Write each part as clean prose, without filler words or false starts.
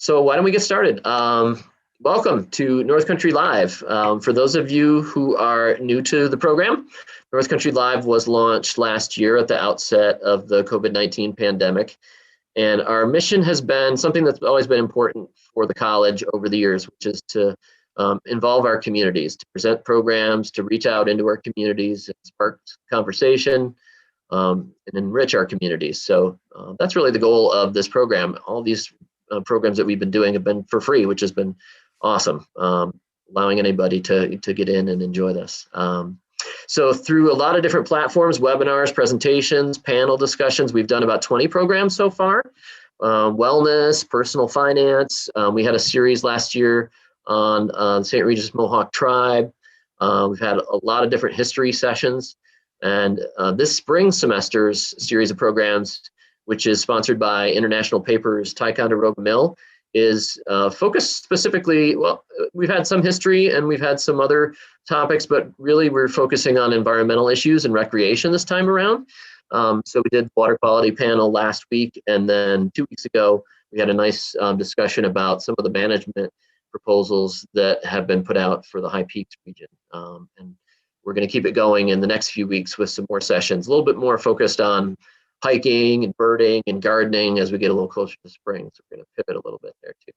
So why don't we get started? Welcome to North Country Live. For those of you who are new to the program, North Country Live was launched last year at the outset of the COVID-19 pandemic. And our mission has been something that's always been important for the college over the years, which is to involve our communities, to present programs, to reach out into our communities, and spark conversation, and enrich our communities. So that's really the goal of this program. All these programs that we've been doing have been for free, which has been awesome, allowing anybody to get in and enjoy this. So through a lot of different platforms, webinars, presentations, panel discussions, we've done about 20 programs so far. Wellness, personal finance. We had a series last year on St. Regis Mohawk Tribe. We've had a lot of different history sessions. And this spring semester's series of programs, which is sponsored by International Paper's Ticonderoga Mill, is focused specifically, well, we've had some history and we've had some other topics, but really we're focusing on environmental issues and recreation this time around. So we did the water quality panel last week, and then 2 weeks ago, we had a nice discussion about some of the management proposals that have been put out for the High Peaks region. And we're going to keep it going in the next few weeks with some more sessions, a little bit more focused on hiking and birding and gardening as we get a little closer to spring. So we're going to pivot a little bit there too.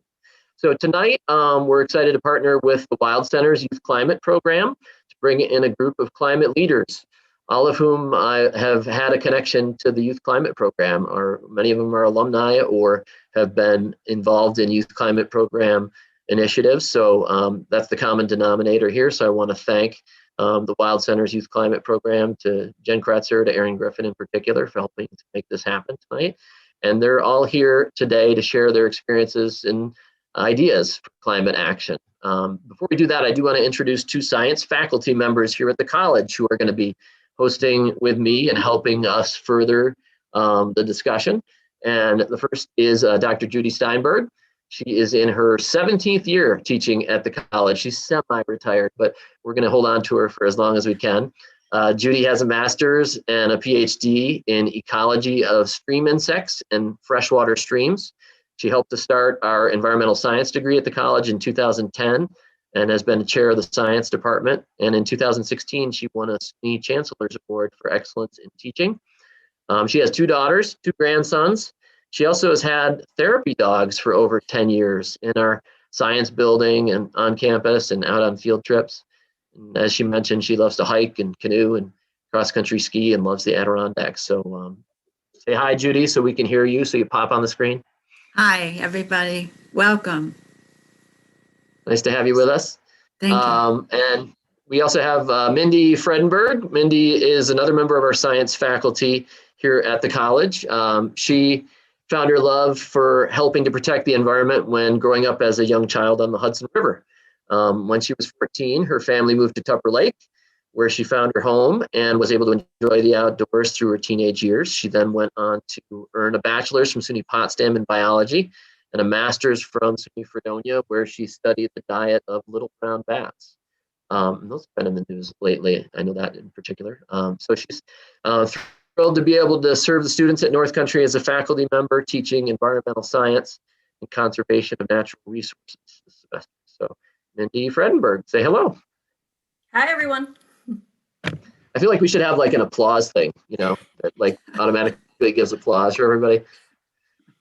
So tonight, we're excited to partner with the Wild Center's Youth Climate Program to bring in a group of climate leaders, all of whom have had a connection to the Youth Climate Program, or many of them are alumni or have been involved in Youth Climate Program initiatives. So that's the common denominator here. So I want to thank the Wild Center's Youth Climate Program, to Jen Kretzer, to Aaron Griffin in particular, for helping to make this happen tonight. And they're all here today to share their experiences and ideas for climate action. Before we do that, I do want to introduce two science faculty members here at the college who are going to be hosting with me and helping us further the discussion. And the first is Dr. Judy Steinberg. She is in her 17th year teaching at the college. She's semi-retired, but we're going to hold on to her for as long as we can. Judy has a master's and a PhD in ecology of stream insects and freshwater streams. She helped to start our environmental science degree at the college in 2010 and has been chair of the science department. And in 2016, she won a SME Chancellor's Award for Excellence in Teaching. She has two daughters, two grandsons. She also has had therapy dogs for over 10 years in our science building and on campus and out on field trips. And as she mentioned, she loves to hike and canoe and cross-country ski and loves the Adirondacks. So say hi, Judy, so we can hear you, so you pop on the screen. Hi, everybody. Welcome. Nice to have you with us. Thank you. And we also have Mindy Fredenberg. Mindy is another member of our science faculty here at the college. She found her love for helping to protect the environment when growing up as a young child on the Hudson River. When she was 14, her family moved to Tupper Lake, where she found her home and was able to enjoy the outdoors through her teenage years. She then went on to earn a bachelor's from SUNY Potsdam in biology and a master's from SUNY Fredonia, where she studied the diet of little brown bats. Those have been in the news lately. I know that in particular. So she's thrilled to be able to serve the students at North Country as a faculty member teaching environmental science and conservation of natural resources this semester. So Mindy Fredenberg, say hello. Hi, everyone. I feel like we should have like an applause thing, you know, that like automatically gives applause for everybody.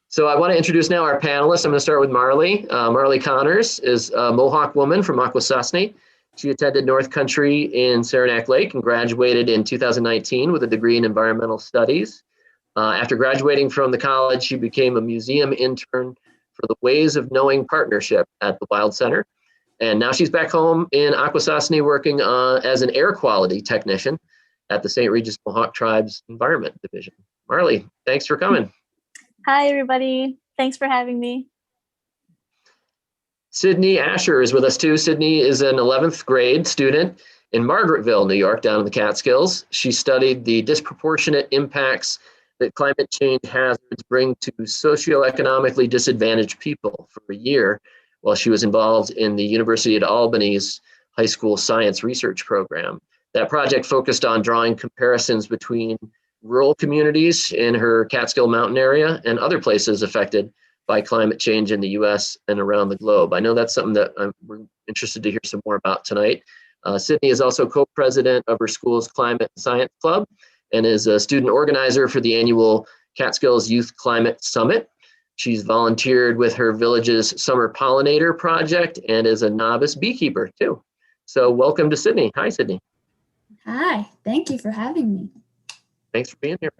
So I want to introduce now our panelists. I'm going to start with Marley. Marley Connors is a Mohawk woman from Akwesasne. She attended North Country in Saranac Lake and graduated in 2019 with a degree in environmental studies. After graduating from the college, she became a museum intern for the Ways of Knowing partnership at the Wild Center. And now she's back home in Akwesasne working as an air quality technician at the St. Regis Mohawk Tribe's Environment Division. Marley, thanks for coming. Hi, everybody. Thanks for having me. Sydney Asher is with us too. Sydney is an 11th grade student in Margaretville, New York, down in the Catskills. She studied the disproportionate impacts that climate change hazards bring to socioeconomically disadvantaged people for a year while she was involved in the University at Albany's high school science research program. That project focused on drawing comparisons between rural communities in her Catskill Mountain area and other places affected by climate change in the US and around the globe. I know that's something that we're interested to hear some more about tonight. Sydney is also co-president of her school's Climate Science Club and is a student organizer for the annual Catskills Youth Climate Summit. She's volunteered with her village's summer pollinator project and is a novice beekeeper too. So welcome to Sydney. Hi, Sydney. Hi, thank you for having me. Thanks for being here.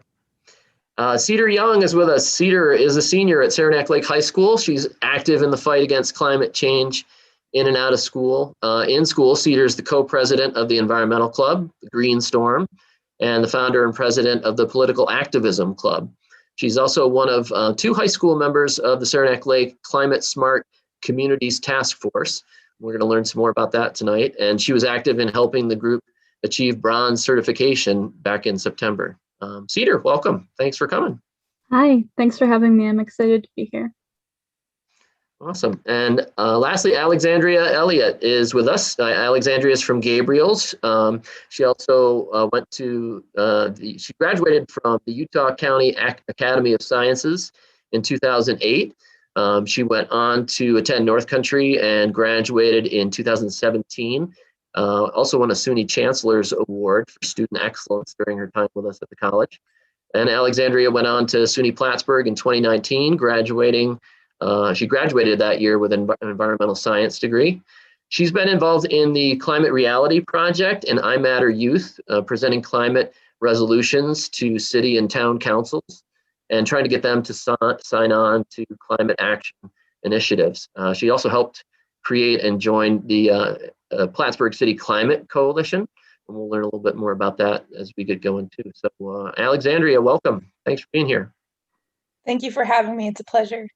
Cedar Young is with us. Cedar is a senior at Saranac Lake High School. She's active in the fight against climate change in and out of school. In school, Cedar is the co-president of the Environmental Club, the Green Storm, and the founder and president of the Political Activism Club. She's also one of 2 high school members of the Saranac Lake Climate Smart Communities Task Force. We're going to learn some more about that tonight. And she was active in helping the group achieve bronze certification back in September. Cedar, welcome. Thanks for coming. Hi, thanks for having me. I'm excited to be here. Awesome. And lastly, Alexandria Elliott is with us. Alexandria is from Gabriel's. She also went to, she graduated from the Utah County Academy of Sciences in 2008. She went on to attend North Country and graduated in 2017. Also won a SUNY Chancellor's Award for Student Excellence during her time with us at the college. And Alexandria went on to SUNY Plattsburgh in 2019, graduating. She graduated that year with an environmental science degree. She's been involved in the Climate Reality Project and I Matter Youth, presenting climate resolutions to city and town councils and trying to get them to sign on to climate action initiatives. She also helped create and join the Plattsburgh City Climate Coalition, and we'll learn a little bit more about that as we get going too. So Alexandria, welcome. Thanks for being here. Thank you for having me. It's a pleasure.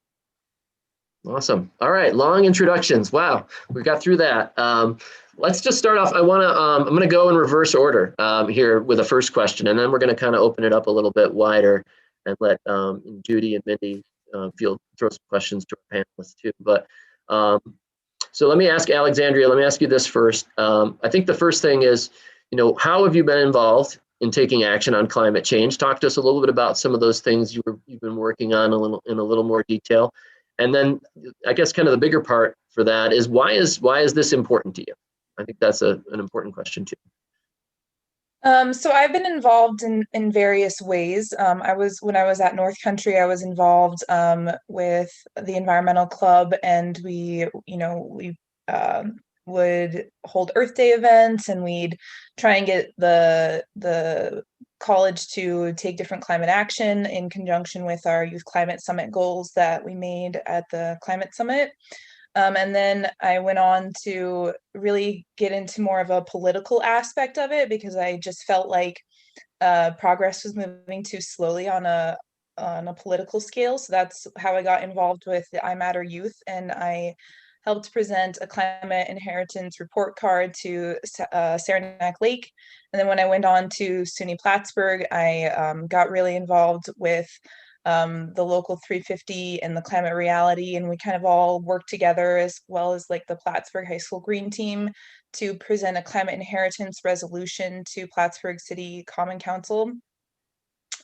Awesome. All right, long introductions. Wow, we got through that. Let's just start off. I'm gonna go in reverse order here with the first question, and then we're gonna kind of open it up a little bit wider and let Judy and Mindy throw some questions to our panelists too. But so let me ask Alexandria, let me ask you this first. I think the first thing is, how have you been involved in taking action on climate change? Talk to us a little bit about some of those things you've been working on in a little more detail. And then I guess kind of the bigger part for that is why is this important to you? I think that's an important question too. So I've been involved in various ways. When I was at North Country, I was involved with the Environmental Club, and we would hold Earth Day events, and we'd try and get the college to take different climate action in conjunction with our Youth Climate Summit goals that we made at the Climate Summit. And then I went on to really get into more of a political aspect of it because I just felt like progress was moving too slowly on a political scale. So that's how I got involved with the I Matter Youth, and I helped present a climate inheritance report card to Saranac Lake. And then when I went on to SUNY Plattsburgh, I got really involved with the local 350 and the Climate Reality, and we kind of all worked together, as well as like the Plattsburgh High School Green Team, to present a climate inheritance resolution to Plattsburgh City Common Council,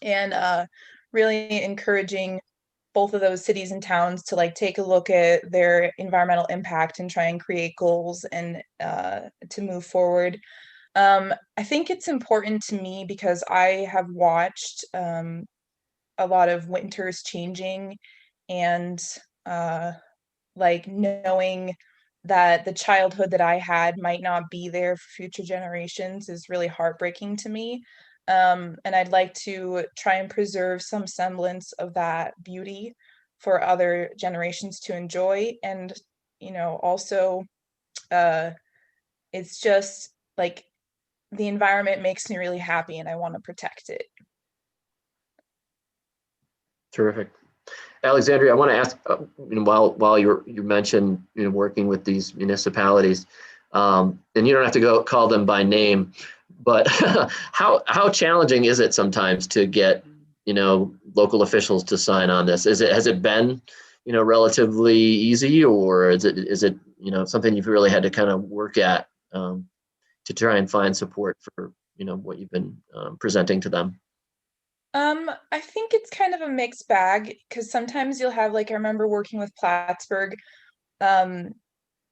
and really encouraging both of those cities and towns to like take a look at their environmental impact and try and create goals and to move forward. I think it's important to me because I have watched a lot of winters changing, and like knowing that the childhood that I had might not be there for future generations is really heartbreaking to me. And I'd like to try and preserve some semblance of that beauty for other generations to enjoy. And, also, it's just like the environment makes me really happy and I want to protect it. Terrific. Alexandria, I want to ask, while you mentioned, working with these municipalities, and you don't have to call them by name, but how challenging is it sometimes to get, local officials to sign on this? Has it been, relatively easy, or is it something you've really had to kind of work at to try and find support for, what you've been presenting to them? I think it's kind of a mixed bag because sometimes you'll have, like, I remember working with Plattsburgh.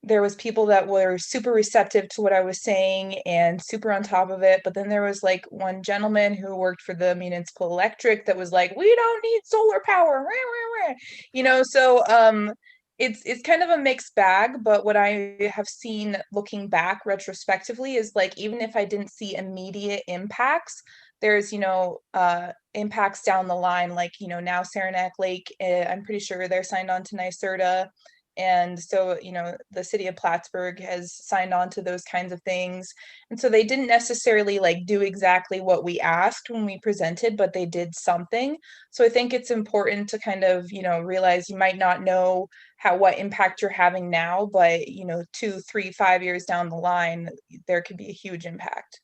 There was people that were super receptive to what I was saying and super on top of it. But then there was like one gentleman who worked for the municipal electric that was like, we don't need solar power, so it's kind of a mixed bag. But what I have seen looking back retrospectively is, like, even if I didn't see immediate impacts, there's impacts down the line, like now Saranac Lake, I'm pretty sure they're signed on to NYSERDA. And so, the city of Plattsburgh has signed on to those kinds of things. And so they didn't necessarily like do exactly what we asked when we presented, but they did something. So I think it's important to kind of, realize you might not know what impact you're having now, but 2, 3, 5 years down the line, there could be a huge impact.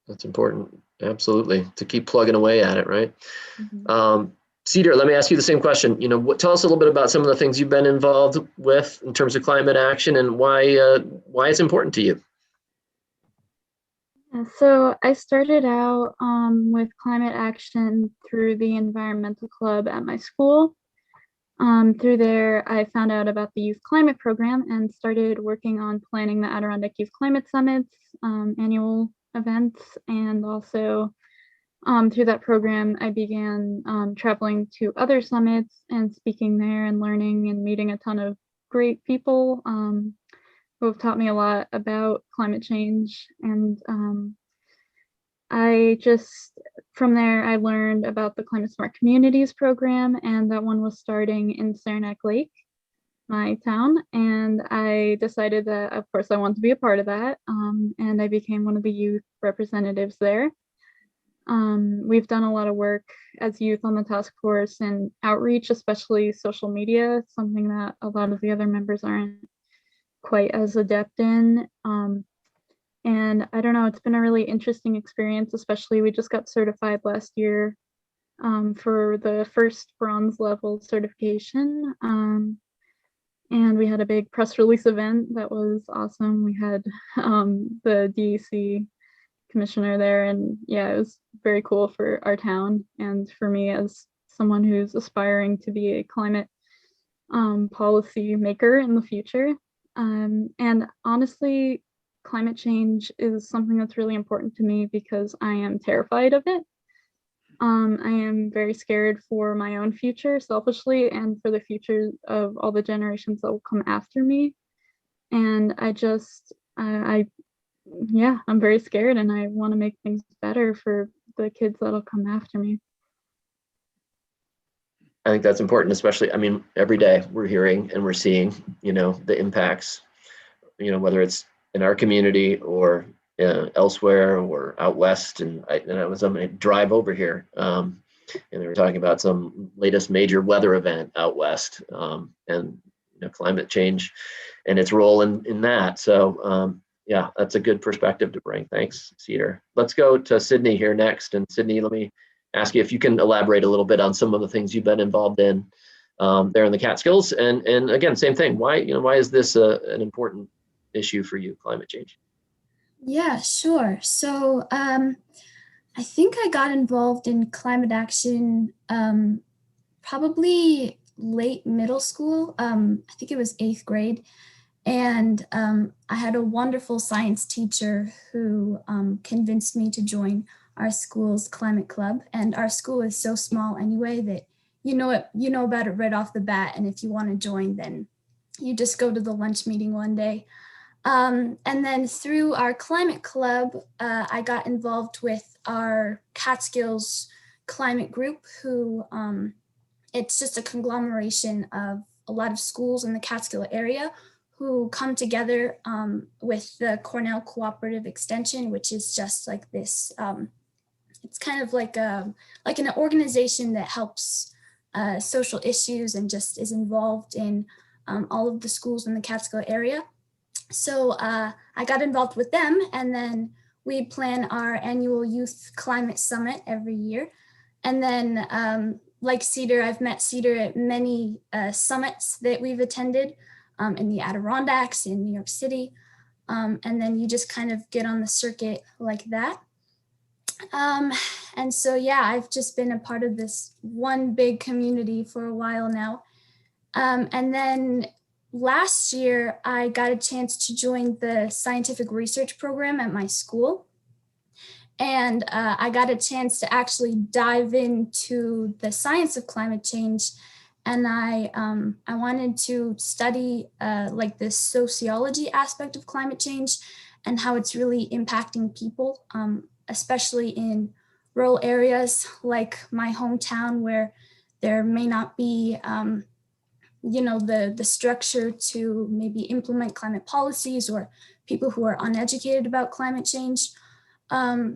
That's important. Absolutely. To keep plugging away at it, right? Mm-hmm. Cedar, let me ask you the same question. Tell us a little bit about some of the things you've been involved with in terms of climate action and why it's important to you. So I started out with climate action through the environmental club at my school. Through there, I found out about the Youth Climate Program and started working on planning the Adirondack Youth Climate Summits, annual events, and also through that program, I began traveling to other summits and speaking there and learning and meeting a ton of great people who have taught me a lot about climate change. And from there, I learned about the Climate Smart Communities program, and that one was starting in Saranac Lake, my town. And I decided that, of course, I wanted to be a part of that. And I became one of the youth representatives there. We've done a lot of work as youth on the task force and outreach, especially social media, something that a lot of the other members aren't quite as adept in. And I don't know, it's been a really interesting experience, especially we just got certified last year for the first bronze level certification. And we had a big press release event that was awesome. We had the DEC commissioner there, and yeah, it was very cool for our town and for me as someone who's aspiring to be a climate policy maker in the future. And honestly, climate change is something that's really important to me because I am terrified of it. I am very scared for my own future selfishly and for the future of all the generations that will come after me. And I'm very scared, and I want to make things better for the kids that'll come after me. I think that's important, especially, every day we're hearing and we're seeing, the impacts, whether it's in our community or elsewhere or out west. And I was on a drive over here, and they were talking about some latest major weather event out west, and climate change and its role in that. So yeah, that's a good perspective to bring. Thanks, Cedar. Let's go to Sydney here next. And Sydney, let me ask you if you can elaborate a little bit on some of the things you've been involved in there in the Catskills. And again, same thing. Why is this an important issue for you, climate change? Yeah, sure. So I think I got involved in climate action probably late middle school. I think it was 8th grade. And I had a wonderful science teacher who convinced me to join our school's climate club. And our school is so small anyway that you know about it right off the bat. And if you want to join, then you just go to the lunch meeting one day. And then through our climate club, I got involved with our Catskills climate group, who it's just a conglomeration of a lot of schools in the Catskill area who come together with the Cornell Cooperative Extension, which is just like this. It's kind of like an organization that helps social issues and just is involved in all of the schools in the Catskill area. So I got involved with them, and then we plan our annual Youth Climate Summit every year. And then like Cedar, I've met Cedar at many summits that we've attended in the Adirondacks, in New York City. And then you just kind of get on the circuit like that. And so, yeah, I've just been a part of this one big community for a while now. And then last year, I got a chance to join the scientific research program at my school. And I got a chance to actually dive into the science of climate change. And I wanted to study like the sociology aspect of climate change and how it's really impacting people, especially in rural areas like my hometown, where there may not be the structure to maybe implement climate policies, or people who are uneducated about climate change.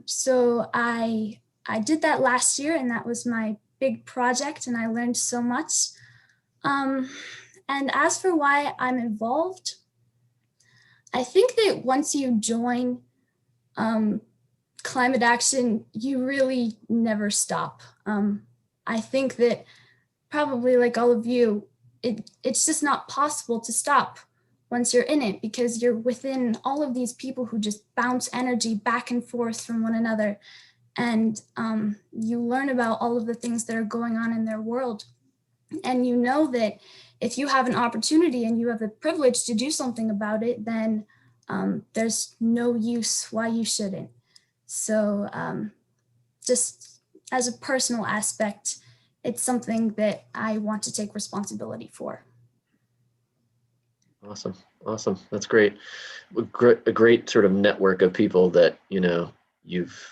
So I did that last year, and that was my big project, and I learned so much. And as for why I'm involved, I think that once you join climate action, you really never stop. I think that probably like all of you, it's just not possible to stop once you're in it, because you're within all of these people who just bounce energy back and forth from one another. And you learn about all of the things that are going on in their world. And you know that if you have an opportunity and you have the privilege to do something about it, then there's no use why you shouldn't. So just as a personal aspect, it's something that I want to take responsibility for. Awesome. Awesome. That's great. A great sort of network of people that, you've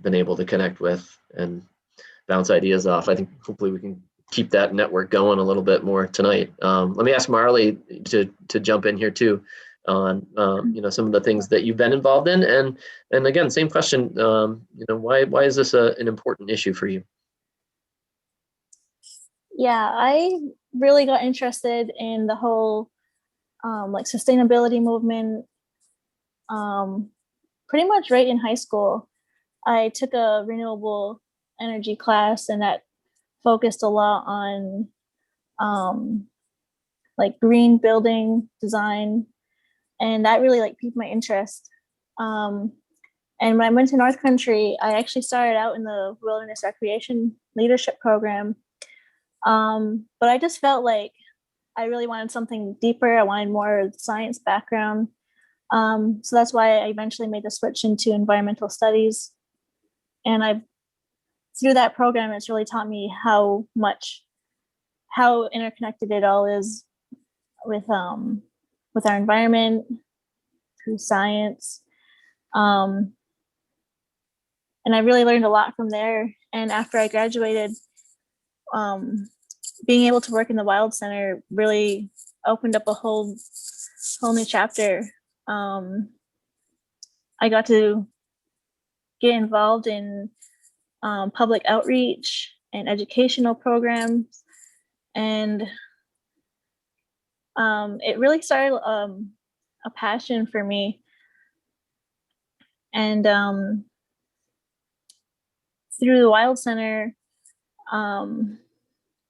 been able to connect with and bounce ideas off. I think hopefully we can keep that network going a little bit more tonight. Let me ask Marley to jump in here too on, some of the things that you've been involved in. And again, same question, why is this an important issue for you? Yeah, I really got interested in the whole sustainability movement pretty much right in high school. I took a renewable energy class, and that focused a lot on green building design, and that really piqued my interest. And when I went to North Country, I actually started out in the Wilderness Recreation Leadership Program. But I just felt like I really wanted something deeper. I wanted more science background. So that's why I eventually made the switch into environmental studies. And through that program, it's really taught me how interconnected it all is with our environment, through science. And I really learned a lot from there. And after I graduated, being able to work in the Wild Center really opened up a whole new chapter. I got to get involved in public outreach and educational programs, and it really started a passion for me. And through the Wild Center,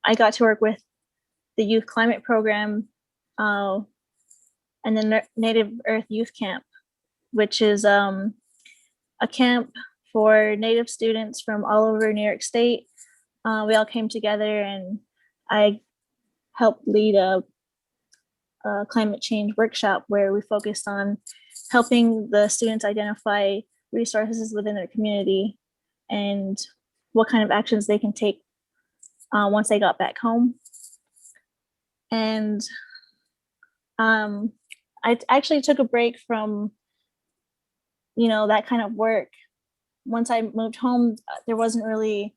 I got to work with the Youth Climate Program and the Native Earth Youth Camp, which is a camp for Native students from all over New York State. We all came together, and I helped lead a climate change workshop where we focused on helping the students identify resources within their community and what kind of actions they can take once they got back home. And I actually took a break from, that kind of work. Once I moved home, there wasn't really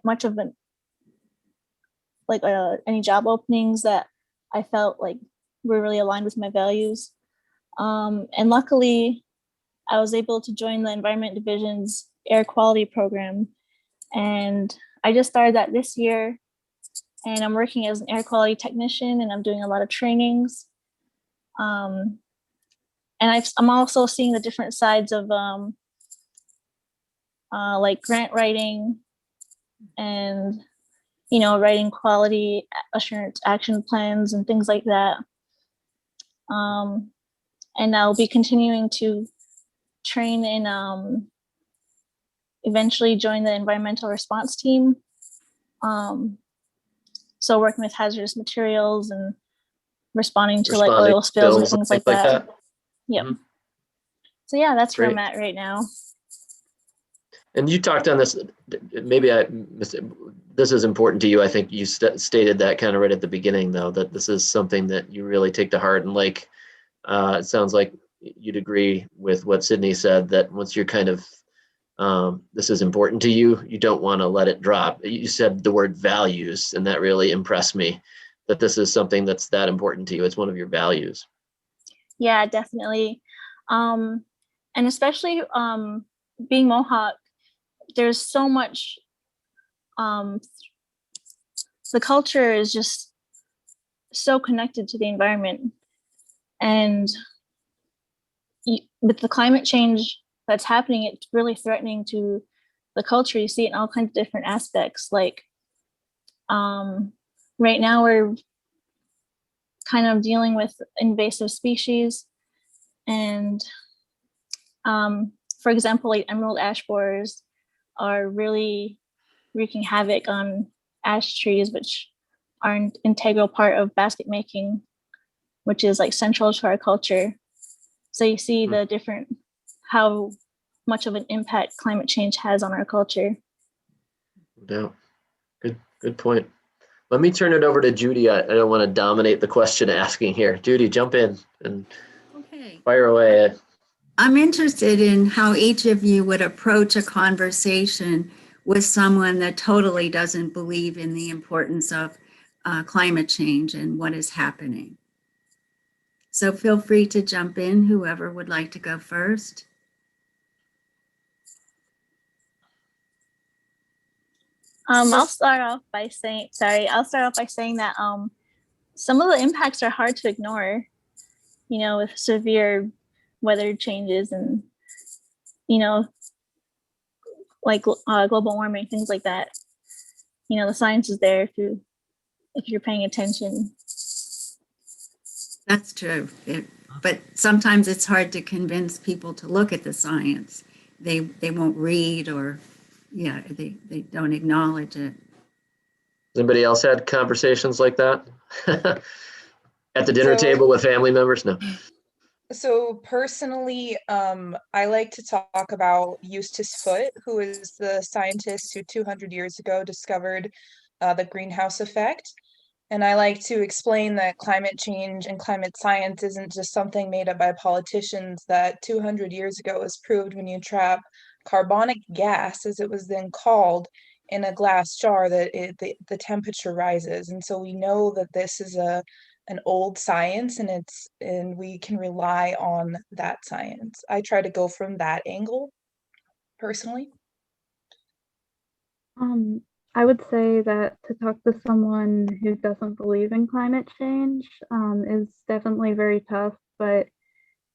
much of any job openings that I felt like were really aligned with my values. And luckily, I was able to join the Environment Division's air quality program. And I just started that this year. And I'm working as an air quality technician, and I'm doing a lot of trainings. And I'm also seeing the different sides of grant writing and, writing quality assurance action plans and things like that. And I'll be continuing to train in eventually join the environmental response team. So working with hazardous materials and responding to like oil spills and things like that. Yep. Mm-hmm. So yeah, that's where I'm at right now. And you talked on this, maybe this is important to you. I think you stated that kind of right at the beginning, though, that this is something that you really take to heart. And like, it sounds like you'd agree with what Sydney said, that once you're kind of, this is important to you, you don't want to let it drop. You said the word values, and that really impressed me, that this is something that's that important to you. It's one of your values. Yeah, definitely. And especially being Mohawk, there's so much, the culture is just so connected to the environment. And with the climate change that's happening, it's really threatening to the culture. You see it in all kinds of different aspects. Like right now we're kind of dealing with invasive species. And for example, like emerald ash borers are really wreaking havoc on ash trees, which are an integral part of basket making, which is like central to our culture. So you see the different, how much of an impact climate change has on our culture. Yeah, good point. Let me turn it over to Judy. I don't want to dominate the question asking here. Judy, jump in and fire away. I'm interested in how each of you would approach a conversation with someone that totally doesn't believe in the importance of climate change and what is happening. So feel free to jump in, whoever would like to go first. I'll start off by saying that some of the impacts are hard to ignore, you know, with severe weather changes and, you know, like global warming, things like that. You know, the science is there if you're paying attention. That's true. But sometimes it's hard to convince people to look at the science. They won't read, or they don't acknowledge it. Anybody else had conversations like that at the dinner table with family members? No. So personally, I like to talk about Eustace Foote, who is the scientist who 200 years ago discovered the greenhouse effect. And I like to explain that climate change and climate science isn't just something made up by politicians, that 200 years ago was proved when you trap carbonic gas, as it was then called, in a glass jar, that the temperature rises. And so we know that this is an old science, and we can rely on that science. I try to go from that angle personally. I would say that to talk to someone who doesn't believe in climate change is definitely very tough, but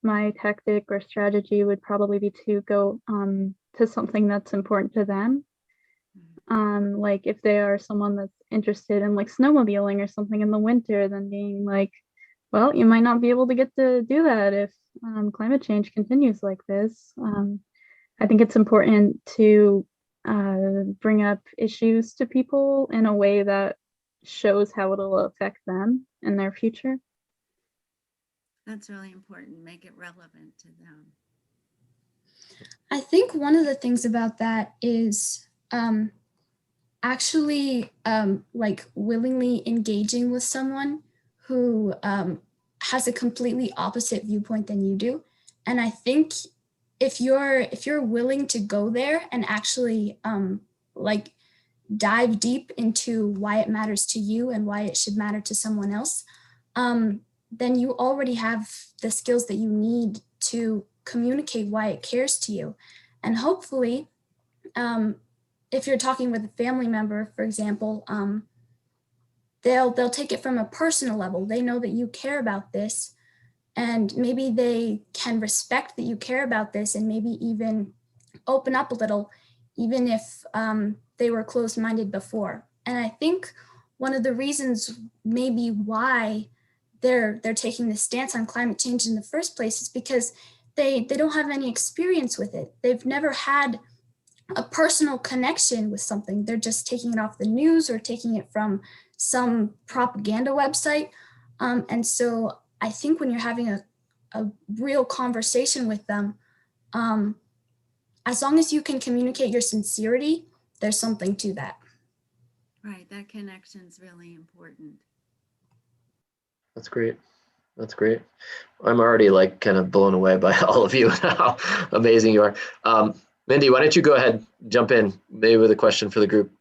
my tactic or strategy would probably be to go to something that's important to them. Like if they are someone that's interested in like snowmobiling or something in the winter, then being like, well, you might not be able to get to do that if climate change continues like this. I think it's important to bring up issues to people in a way that shows how it'll affect them in their future. That's really important. Make it relevant to them. I think one of the things about that is actually like willingly engaging with someone who has a completely opposite viewpoint than you do. And I think if you're willing to go there and actually like dive deep into why it matters to you and why it should matter to someone else, then you already have the skills that you need to communicate why it cares to you. And hopefully, if you're talking with a family member, for example, they'll take it from a personal level. They know that you care about this, and maybe they can respect that you care about this, and maybe even open up a little, even if they were closed-minded before. And I think one of the reasons maybe why they're taking this stance on climate change in the first place is because they don't have any experience with it. They've never had a personal connection with something. They're just taking it off the news or taking it from some propaganda website. And so I think when you're having a real conversation with them, as long as you can communicate your sincerity, there's something to that. Right, that connection's really important. That's great. That's great. I'm already like kind of blown away by all of you and how amazing you are. Mindy, why don't you go ahead, jump in, maybe with a question for the group.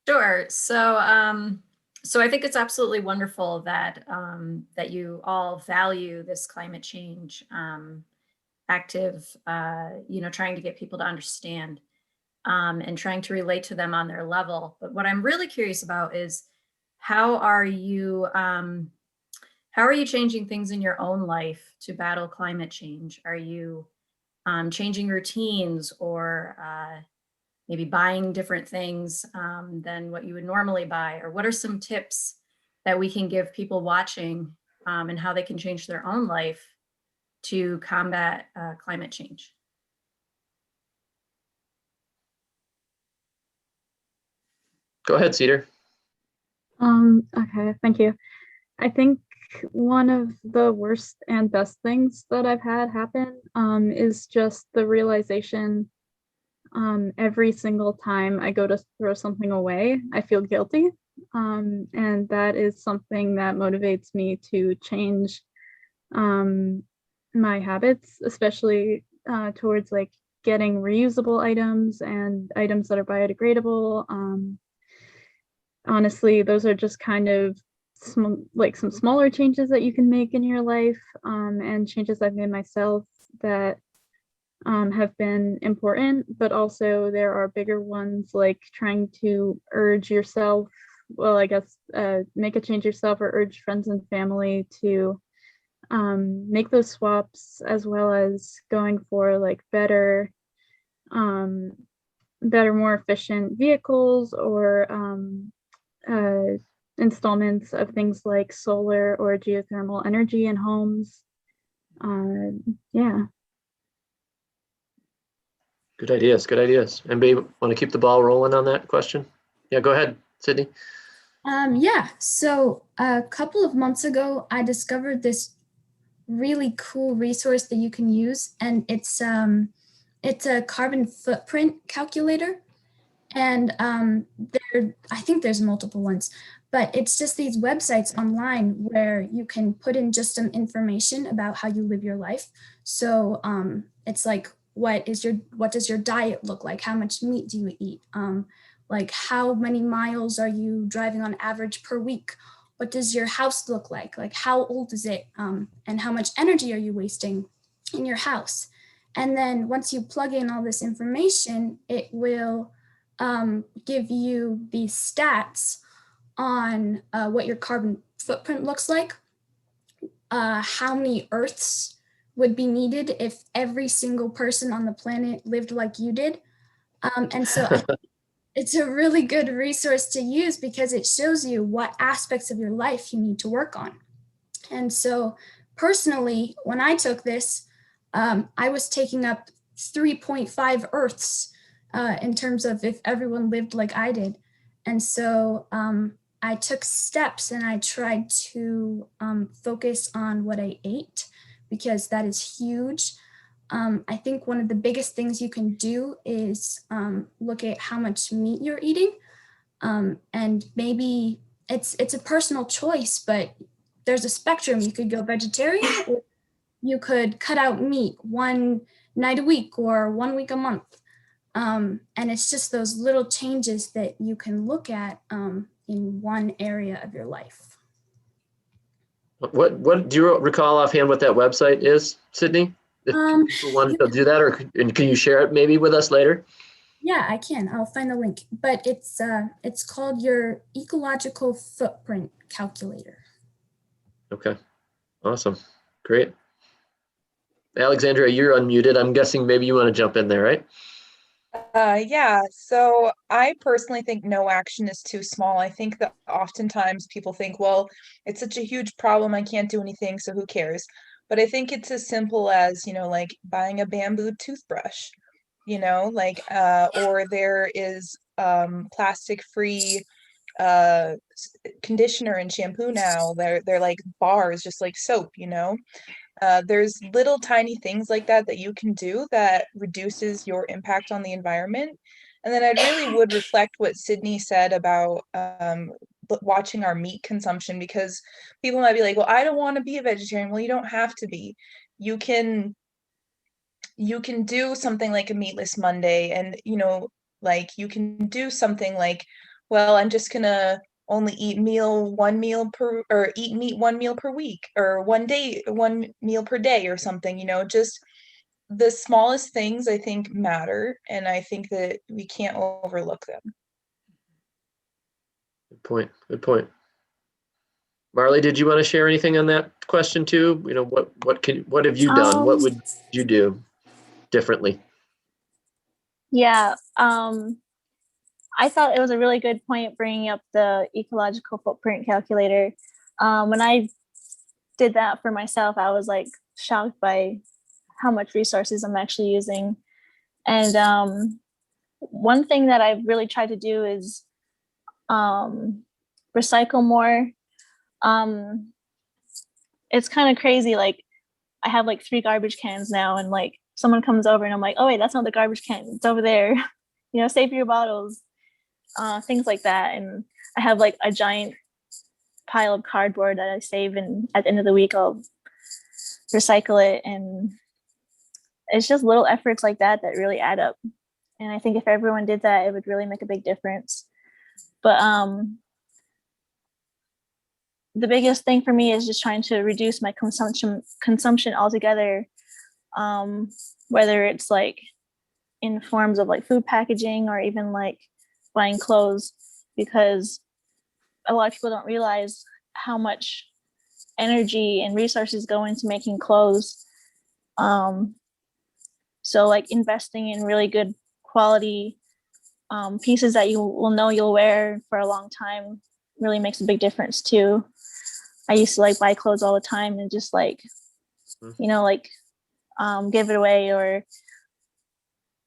Sure. So I think it's absolutely wonderful that that you all value this climate change active, trying to get people to understand and trying to relate to them on their level. But what I'm really curious about is how are you changing things in your own life to battle climate change? Are you changing routines or maybe buying different things than what you would normally buy? Or what are some tips that we can give people watching and how they can change their own life to combat climate change? Go ahead, Cedar. Okay, thank you. I think one of the worst and best things that I've had happen is just the realization every single time I go to throw something away, I feel guilty. And that is something that motivates me to change my habits, especially towards like getting reusable items and items that are biodegradable. Honestly, those are just kind of some smaller changes that you can make in your life, and changes I've made myself that have been important, but also there are bigger ones like trying to urge yourself, well, I guess make a change yourself or urge friends and family to make those swaps, as well as going for like better, more efficient vehicles or installments of things like solar or geothermal energy in homes. Yeah. Good ideas, good ideas. Anybody want to keep the ball rolling on that question? Yeah, go ahead, Sydney. Yeah, so a couple of months ago, I discovered this really cool resource that you can use, and it's a carbon footprint calculator. And I think there's multiple ones, but it's just these websites online where you can put in just some information about how you live your life. So it's like, what does your diet look like? How much meat do you eat? Like how many miles are you driving on average per week? What does your house look like? Like how old is it? And how much energy are you wasting in your house? And then once you plug in all this information, it will give you these stats on what your carbon footprint looks like, how many Earths would be needed if every single person on the planet lived like you did. And so I think it's a really good resource to use because it shows you what aspects of your life you need to work on. And so personally, when I took this, I was taking up 3.5 Earths in terms of if everyone lived like I did. And so I took steps and I tried to focus on what I ate, because that is huge. I think one of the biggest things you can do is look at how much meat you're eating. And maybe it's a personal choice, but there's a spectrum. You could go vegetarian, or you could cut out meat one night a week or 1 week a month. And it's just those little changes that you can look at in one area of your life. What do you recall offhand what that website is, Sydney? If people wanted to do that, or can you share it maybe with us later? Yeah, I can. I'll find the link. But it's called your ecological footprint calculator. Okay, awesome, great. Alexandria, you're unmuted. I'm guessing maybe you want to jump in there, right? Yeah, so I personally think no action is too small. I think that oftentimes people think, well, it's such a huge problem, I can't do anything, so who cares? But I think it's as simple as, like buying a bamboo toothbrush, like, or there is plastic free conditioner and shampoo now. They're like bars, just like soap, there's little tiny things like that that you can do that reduces your impact on the environment. And then I really would reflect what Sydney said about watching our meat consumption, because people might be like, well, I don't want to be a vegetarian. Well, you don't have to be. You can do something like a meatless Monday, and like you can do something like, well, I'm just gonna only eat meat 1 meal per week, or 1 meal per day, or something. Just the smallest things I think matter, and I think that we can't overlook them. Good point. Good point. Marley, did you want to share anything on that question too? What have you done? What would you do differently? Yeah, I thought it was a really good point bringing up the ecological footprint calculator. When I did that for myself, I was like shocked by how much resources I'm actually using. And one thing that I've really tried to do is recycle more. It's kind of crazy. Like, I have like 3 garbage cans now, and like someone comes over and I'm like, oh wait, that's not the garbage can, it's over there. Save your bottles, things like that. And I have like a giant pile of cardboard that I save, and at the end of the week I'll recycle it. And it's just little efforts like that that really add up. And I think if everyone did that, it would really make a big difference. But the biggest thing for me is just trying to reduce my consumption altogether, whether it's like in forms of like food packaging or even like buying clothes, because a lot of people don't realize how much energy and resources go into making clothes. So like investing in really good quality pieces that you will know you'll wear for a long time really makes a big difference too. I used to like buy clothes all the time and just like, give it away, or,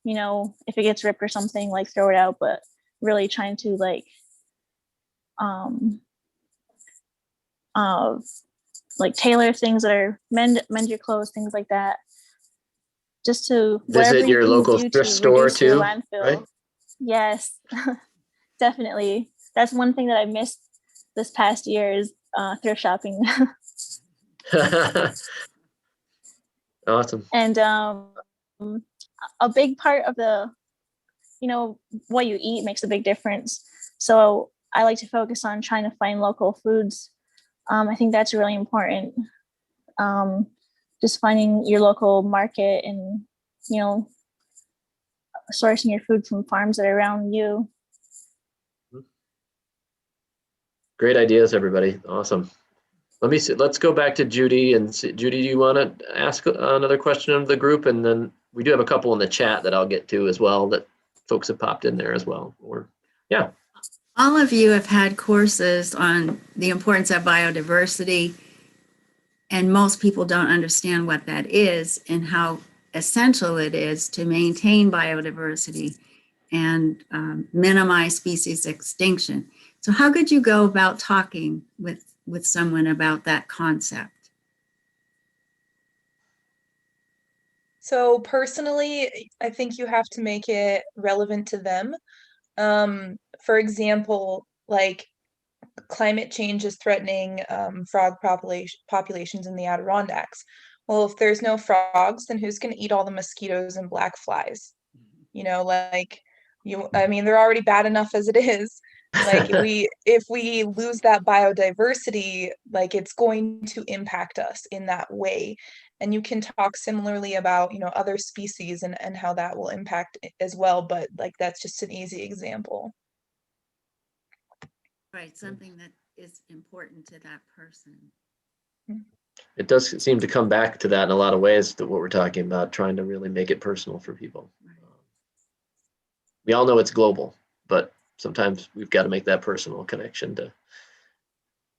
if it gets ripped or something, like throw it out, but really trying to like tailor things that are mend your clothes, things like that, just to visit your local thrift store too, right? Yes. Definitely. That's one thing that I missed this past year is thrift shopping. Awesome. And a big part of the what you eat makes a big difference, so I like to focus on trying to find local foods. I think that's really important. Just finding your local market and sourcing your food from farms that are around you. Great ideas, everybody. Awesome. Let's go back to Judy and see. Judy, do you want to ask another question of the group? And then we do have a couple in the chat that I'll get to as well, that folks have popped in there as well. Yeah. All of you have had courses on the importance of biodiversity, and most people don't understand what that is and how essential it is to maintain biodiversity and minimize species extinction. So how could you go about talking with someone about that concept? So personally, I think you have to make it relevant to them. For example, like climate change is threatening frog populations in the Adirondacks. Well, if there's no frogs, then who's going to eat all the mosquitoes and black flies? They're already bad enough as it is. Like if we lose that biodiversity, like it's going to impact us in that way. And you can talk similarly about, other species and how that will impact as well. But like, that's just an easy example. Right, something that is important to that person. It does seem to come back to that in a lot of ways, to what we're talking about, trying to really make it personal for people. Right. We all know it's global, but sometimes we've got to make that personal connection to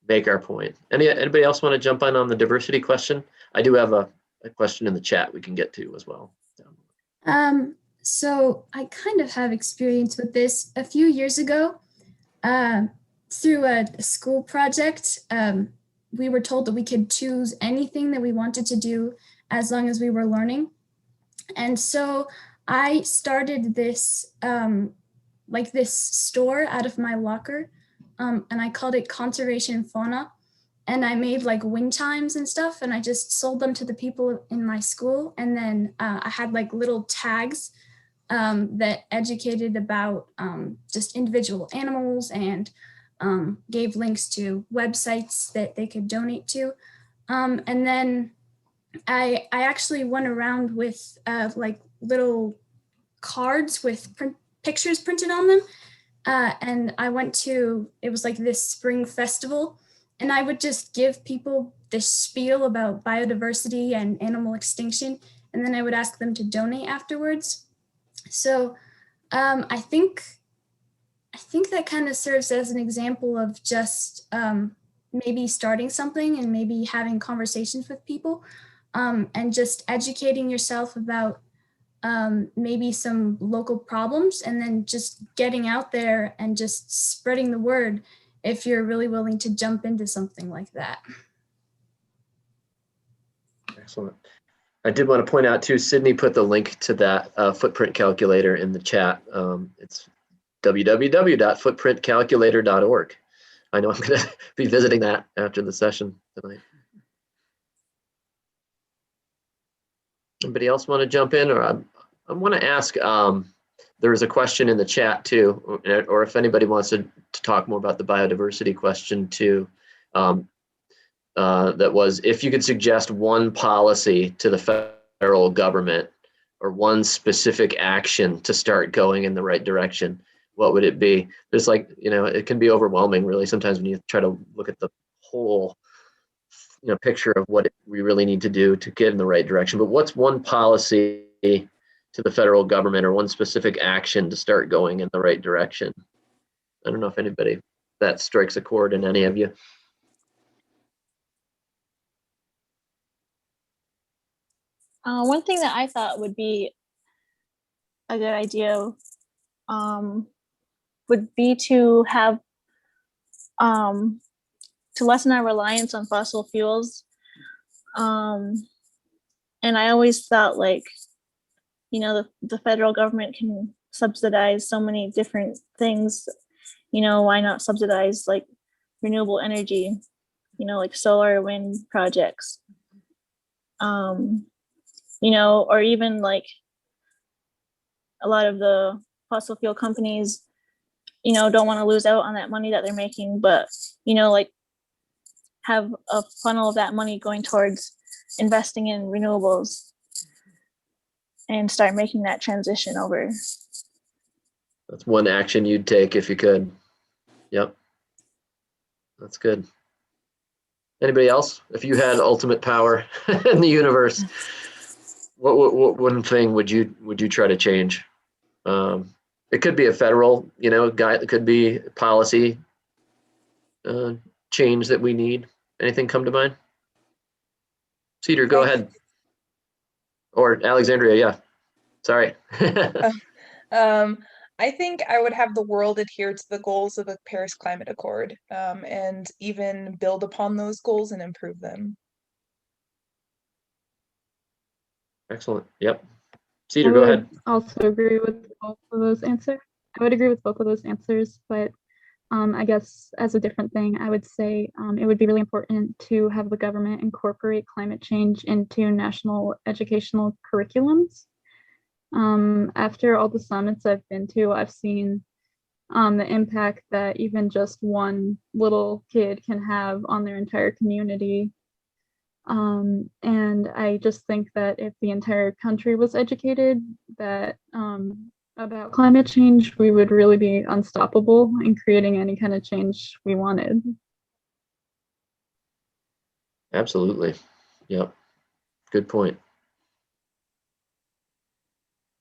make our point. Anybody else want to jump on the diversity question? I do have a question in the chat we can get to as well. So I kind of have experience with this. A few years ago, through a school project, we were told that we could choose anything that we wanted to do as long as we were learning. And so I started this, like this store out of my locker, and I called it Conservation Fauna. And I made like wind chimes and stuff, and I just sold them to the people in my school. And then I had like little tags that educated about just individual animals, and gave links to websites that they could donate to. And then I actually went around with like little cards with pictures printed on them. And I went to, it was like this spring festival, and I would just give people this spiel about biodiversity and animal extinction, and then I would ask them to donate afterwards. So I think that kind of serves as an example of just maybe starting something and maybe having conversations with people, and just educating yourself about maybe some local problems, and then just getting out there and just spreading the word if you're really willing to jump into something like that. Excellent. I did want to point out too, Sydney put the link to that footprint calculator in the chat. It's www.footprintcalculator.org. I know I'm going to be visiting that after the session tonight. Anybody else want to jump in? Or I want to ask, there was a question in the chat too, or if anybody wants to talk more about the biodiversity question too, that was, if you could suggest one policy to the federal government or one specific action to start going in the right direction, what would it be? There's like, it can be overwhelming really sometimes when you try to look at the whole picture of what we really need to do to get in the right direction. But what's one policy to the federal government or one specific action to start going in the right direction? I don't know if anybody that strikes a chord in any of you. One thing that I thought would be a good idea would be to have to lessen our reliance on fossil fuels. And I always thought, like, the federal government can subsidize so many different things. Why not subsidize like renewable energy, like solar, wind projects, or even like a lot of the fossil fuel companies, don't want to lose out on that money that they're making, but, like have a funnel of that money going towards investing in renewables and start making that transition over. That's one action you'd take if you could. Yep. That's good. Anybody else? If you had ultimate power in the universe, what one thing would you try to change? It could be a federal, it could be policy change that we need. Anything come to mind? Cedar, go ahead. Or Alexandria, yeah. Sorry. I think I would have the world adhere to the goals of the Paris Climate Accord, and even build upon those goals and improve them. Excellent. Yep. Cedar, go ahead. I also agree with both of those answers. I would agree with both of those answers, but I guess as a different thing, I would say it would be really important to have the government incorporate climate change into national educational curriculums. After all the summits I've been to, I've seen the impact that even just one little kid can have on their entire community. And I just think that if the entire country was educated about climate change, we would really be unstoppable in creating any kind of change we wanted. Absolutely. Yep. Good point.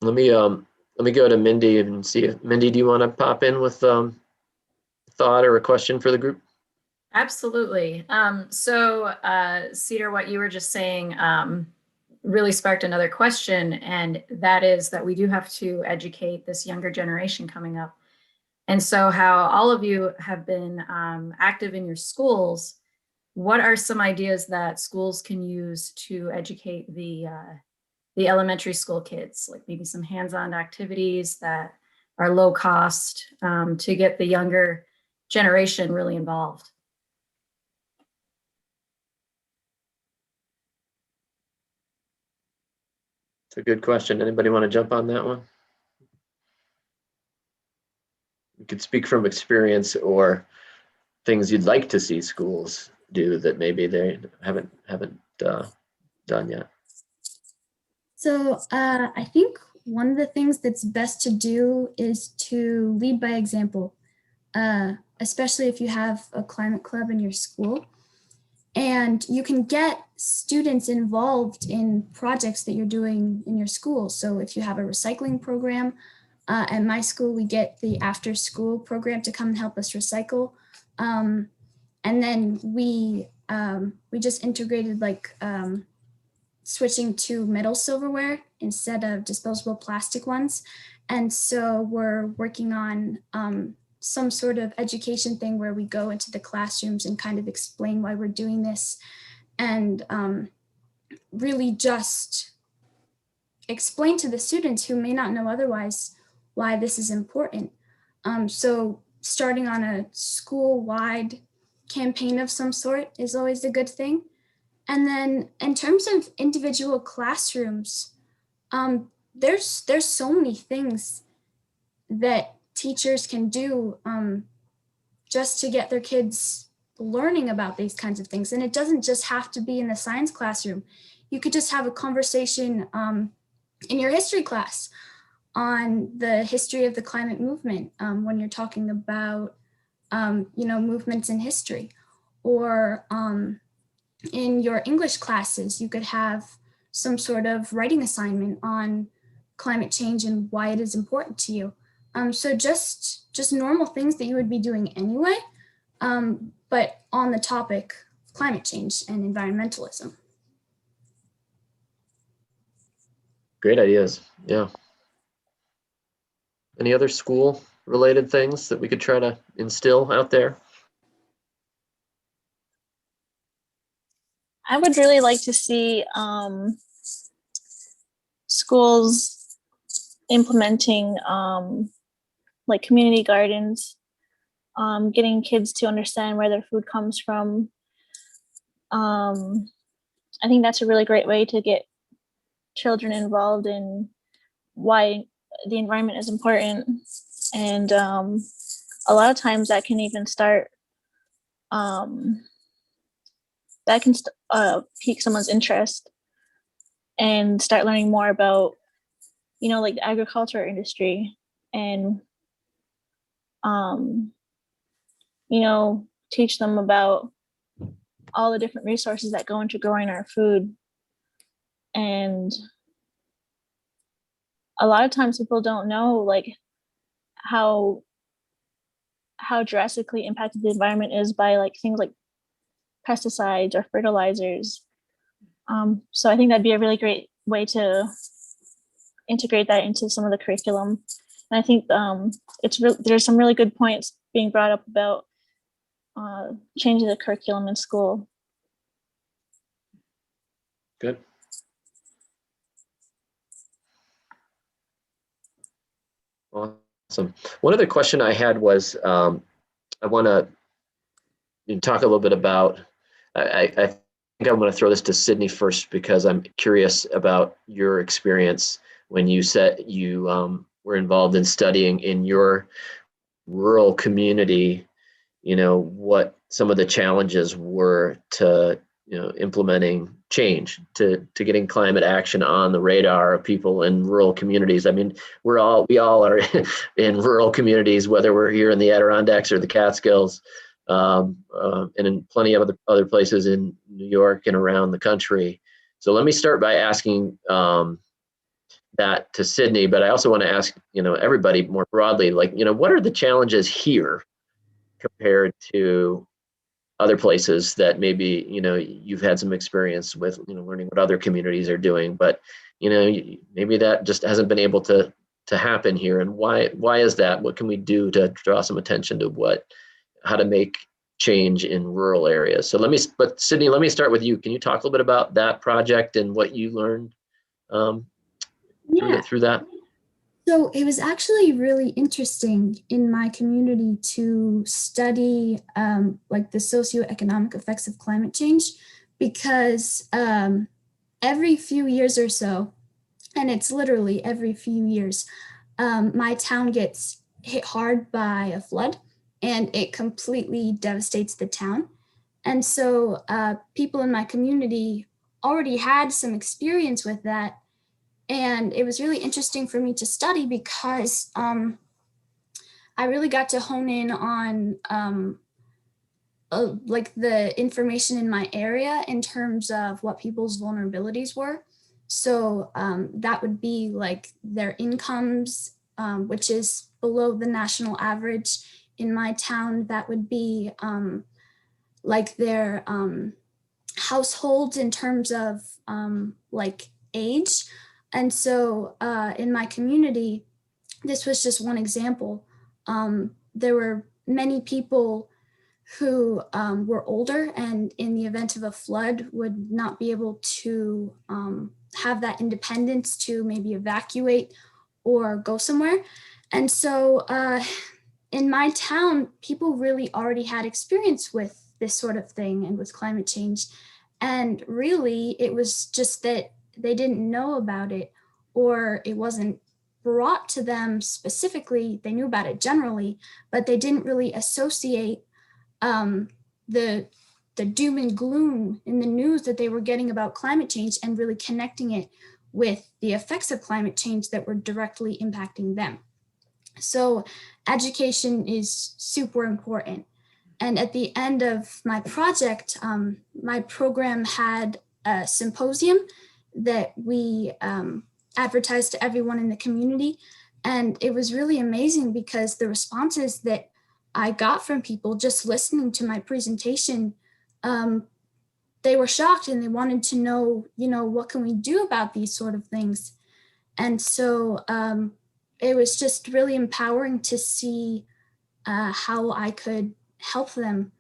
Let me go to Mindy and see if Mindy, do you want to pop in with thought or a question for the group? Absolutely. Cedar, what you were just saying really sparked another question, and that is that we do have to educate this younger generation coming up. And so how all of you have been active in your schools, what are some ideas that schools can use to educate the elementary school kids, like maybe some hands-on activities that are low cost to get the younger generation really involved? It's a good question. Anybody want to jump on that one? You could speak from experience or things you'd like to see schools do that maybe they haven't done yet. So I think one of the things that's best to do is to lead by example, especially if you have a climate club in your school. And you can get students involved in projects that you're doing in your school. So if you have a recycling program, at my school, we get the after school program to come and help us recycle. And then we just integrated like switching to metal silverware instead of disposable plastic ones. And so we're working on some sort of education thing where we go into the classrooms and kind of explain why we're doing this, and really just explain to the students who may not know otherwise why this is important. So starting on a school-wide campaign of some sort is always a good thing. And then in terms of individual classrooms, there's so many things that teachers can do just to get their kids learning about these kinds of things. And it doesn't just have to be in the science classroom. You could just have a conversation in your history class on the history of the climate movement when you're talking about movements in history, or in your English classes, you could have some sort of writing assignment on climate change and why it is important to you. So just normal things that you would be doing anyway, but on the topic of climate change and environmentalism. Great ideas. Yeah. Any other school related things that we could try to instill out there? I would really like to see schools implementing like community gardens, getting kids to understand where their food comes from. I think that's a really great way to get children involved in why the environment is important. And a lot of times that can even start, pique someone's interest and start learning more about, like the agriculture industry, and teach them about all the different resources that go into growing our food. And a lot of times people don't know like how drastically impacted the environment is by like things like pesticides or fertilizers. So I think that'd be a really great way to integrate that into some of the curriculum. And I think there's some really good points being brought up about changing the curriculum in school. Good. Awesome. One other question I had was, I want to talk a little bit about, I think I'm going to throw this to Sydney first, because I'm curious about your experience when you said you were involved in studying in your rural community, what some of the challenges were to implementing change, to getting climate action on the radar of people in rural communities. I mean, we all are in rural communities, whether we're here in the Adirondacks or the Catskills, and in plenty of other places in New York and around the country. So let me start by asking that to Sydney, but I also want to ask, everybody more broadly, like, what are the challenges here compared to other places that maybe, you've had some experience with, learning what other communities are doing, but, maybe that just hasn't been able to happen here. And why is that? What can we do to draw some attention to how to make change in rural areas? So Sydney, let me start with you. Can you talk a little bit about that project and what you learned Yeah. through that? So it was actually really interesting in my community to study like the socioeconomic effects of climate change, because every few years or so, and it's literally every few years, my town gets hit hard by a flood and it completely devastates the town. And so people in my community already had some experience with that. And it was really interesting for me to study because I really got to hone in on like the information in my area in terms of what people's vulnerabilities were. So that would be like their incomes, which is below the national average. In my town, that would be like their households in terms of like age. And so in my community, this was just one example. There were many people who were older and in the event of a flood would not be able to have that independence to maybe evacuate or go somewhere. And so in my town, people really already had experience with this sort of thing and with climate change. And really, it was just that they didn't know about it, or it wasn't brought to them specifically. They knew about it generally, but they didn't really associate the doom and gloom in the news that they were getting about climate change and really connecting it with the effects of climate change that were directly impacting them. So education is super important. And at the end of my project, my program had a symposium that we advertised to everyone in the community. And it was really amazing because the responses that I got from people just listening to my presentation, they were shocked and they wanted to know, what can we do about these sort of things? And so it was just really empowering to see how I could help them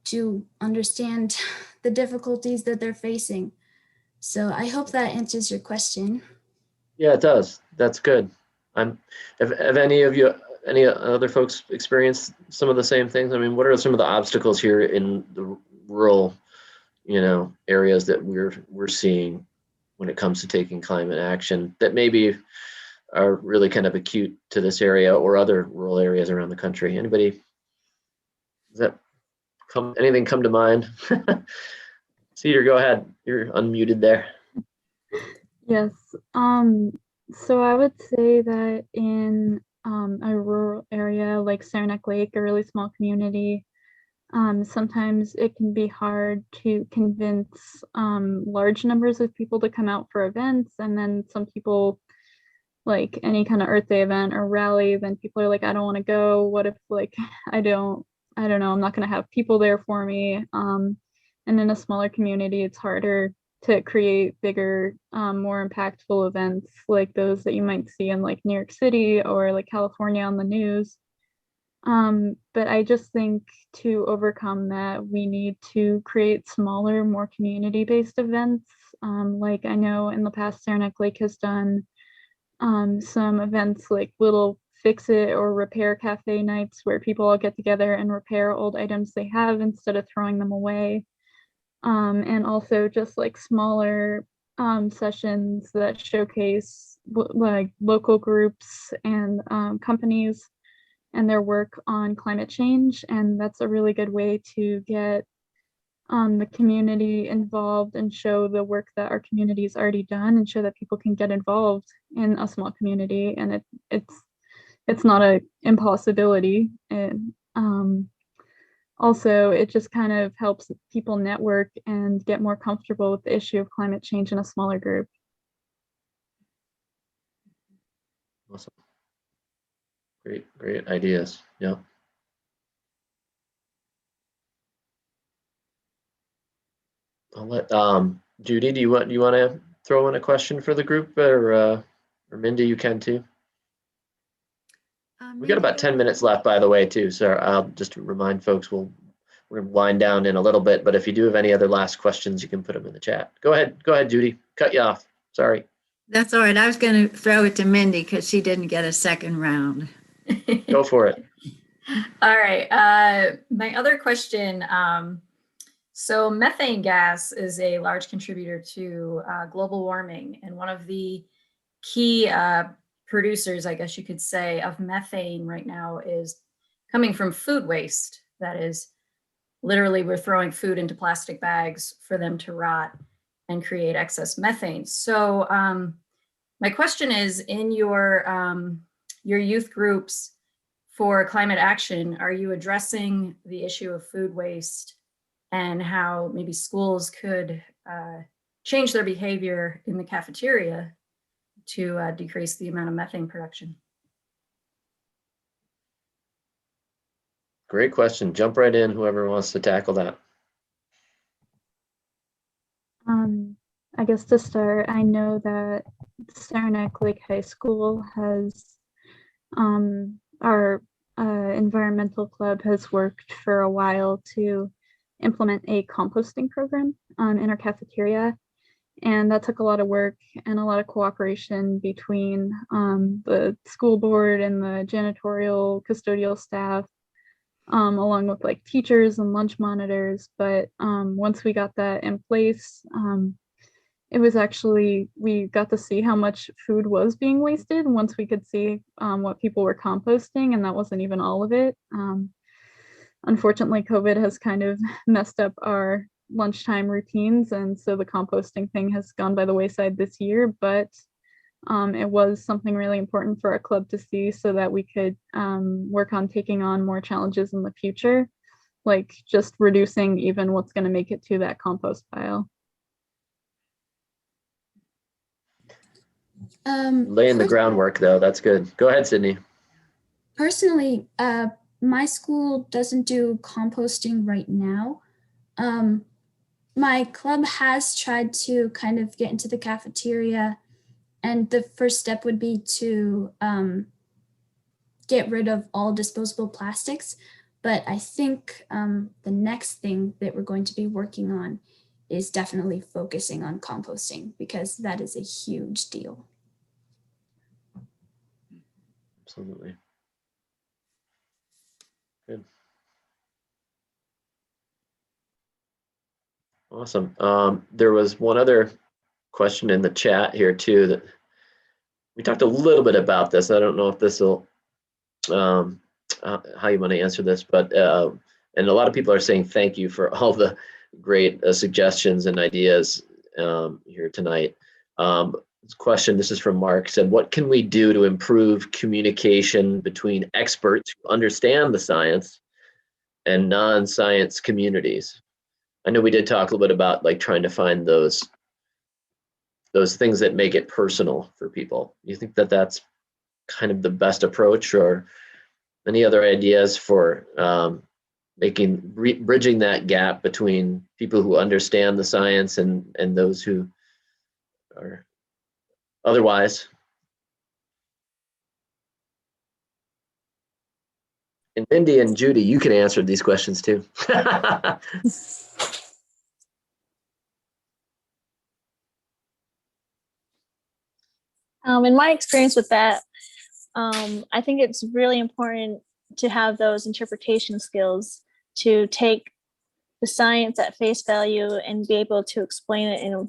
to understand the difficulties that they're facing. So I hope that answers your question. Yeah, it does. That's good. Have any other folks experienced some of the same things? I mean, what are some of the obstacles here in the rural, areas that we're seeing when it comes to taking climate action that maybe are really kind of acute to this area or other rural areas around the country? Anybody? Does anything come to mind? Cedar, go ahead. You're unmuted there. Yes. So I would say that in a rural area like Saranac Lake, a really small community, sometimes it can be hard to convince large numbers of people to come out for events. And then some people, like any kind of Earth Day event or rally, then people are like, I don't want to go. What if like I don't know, I'm not going to have people there for me. And in a smaller community, it's harder to create bigger, more impactful events like those that you might see in like New York City or like California on the news. But I just think to overcome that, we need to create smaller, more community-based events. Like I know in the past, Saranac Lake has done some events like little fix it or repair cafe nights where people all get together and repair old items they have instead of throwing them away. And also just like smaller sessions that showcase like local groups and companies and their work on climate change. And that's a really good way to get the community involved and show the work that our community has already done and show that people can get involved in a small community. And it's not an impossibility. And also, it just kind of helps people network and get more comfortable with the issue of climate change in a smaller group. Awesome. Great ideas. Yeah. I'll let Judy, do you want to throw in a question for the group, or Mindy, you can too. We got about 10 minutes left, by the way, too. So I'll just remind folks, we're going to wind down in a little bit, but if you do have any other last questions, you can put them in the chat. Go ahead, Judy. Cut you off. Sorry. That's all right. I was going to throw it to Mindy because she didn't get a second round. Go for it. All right. My other question, so methane gas is a large contributor to global warming, and one of the key producers, I guess you could say, of methane right now is coming from food waste. That is, literally, we're throwing food into plastic bags for them to rot and create excess methane. So my question is, in your youth groups for climate action, are you addressing the issue of food waste and how maybe schools could change their behavior in the cafeteria to decrease the amount of methane production? Great question. Jump right in, whoever wants to tackle that. I guess to start, I know that Saranac Lake High School has, our environmental club has worked for a while to implement a composting program in our cafeteria. And that took a lot of work and a lot of cooperation between the school board and the janitorial custodial staff, along with like teachers and lunch monitors. But once we got that in place, it was actually, we got to see how much food was being wasted once we could see what people were composting, and that wasn't even all of it. Unfortunately, COVID has kind of messed up our lunchtime routines, and so the composting thing has gone by the wayside this year, but it was something really important for our club to see so that we could work on taking on more challenges in the future, like just reducing even what's going to make it to that compost pile. Laying the groundwork, though. That's good. Go ahead, Sydney. Personally, my school doesn't do composting right now. My club has tried to kind of get into the cafeteria, and the first step would be to get rid of all disposable plastics. But I think the next thing that we're going to be working on is definitely focusing on composting, because that is a huge deal. Absolutely. Good. Awesome. There was one other question in the chat here too, that we talked a little bit about this. I don't know if this will, how you want to answer this, but, and a lot of people are saying thank you for all the great suggestions and ideas here tonight. This question, this is from Mark, said, what can we do to improve communication between experts who understand the science and non-science communities? I know we did talk a little bit about like trying to find those things that make it personal for people. Do you think that that's kind of the best approach, or any other ideas for bridging that gap between people who understand the science and those who are otherwise? And Mindy and Judy, you can answer these questions too. In my experience with that, I think it's really important to have those interpretation skills, to take the science at face value and be able to explain it